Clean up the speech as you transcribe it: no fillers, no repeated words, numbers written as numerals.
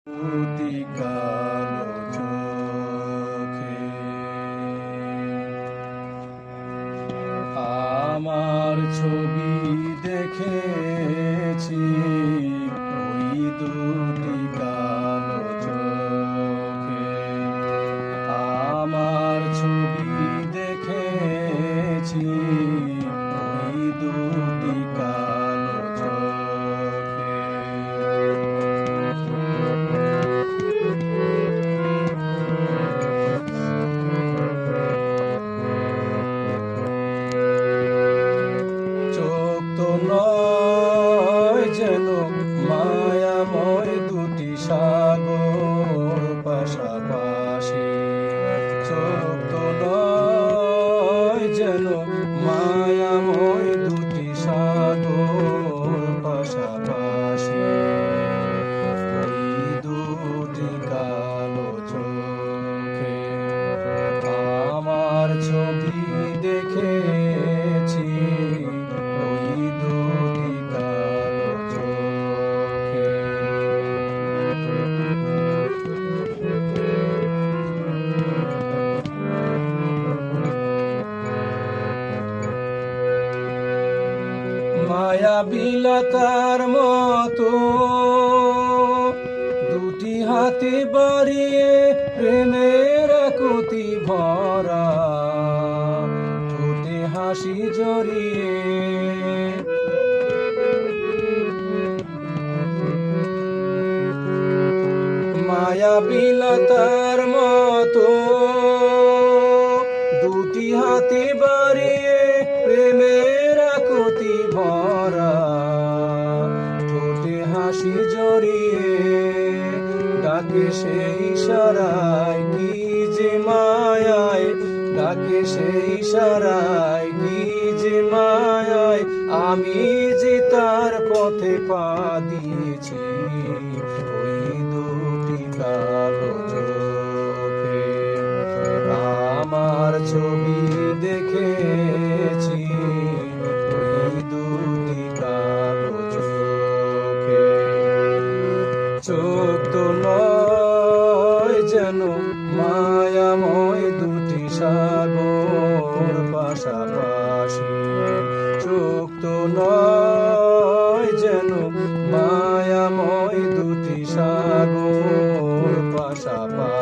অতি কালো চোখে আমার ছবি দেখেছি, ওই দুটি কালো চোখে আমার ছবি দেখেছি, ওই দুটি কালো চোখে। চোখ তো নয় যেন মায়াময় দুটি সাগর পাশাপাশি, চোখ তো নয় যেন মায়াময় দুটি সাগর পাশাপাশি, ওই দুটি কালো চোখে আমার ছবি দেখেছি, ওই দুটি কালো চোখে। মায়াবিলাতার মতো দুটি হাতে বাড়িয়ে প্রেমের একতি ভরা, ঠোঁটে হাসি জড়িয়ে মায়াবিলাতার মতো দুটি হাতে বাড়িয়ে প্রেমের একতি ভরা, ঠোঁটে হাসি জড়িয়ে ডাকে সেই ইশারায় কি যে মায়ায়, ডাকে সেই ইশারায় কি যে মায়ায় আমি যে তার পথে পা দিয়েছি, ওই দুটি কালো চোখে আমার ছবি দেখেছি, ওই দুটি কালো চোখে। চোখ তো নয় যেন মায়াময় দুটি সাগর পাশাপাশি, চোখ তো নয় যেন মায়াময় দুটি সাগর পাশাপাশি।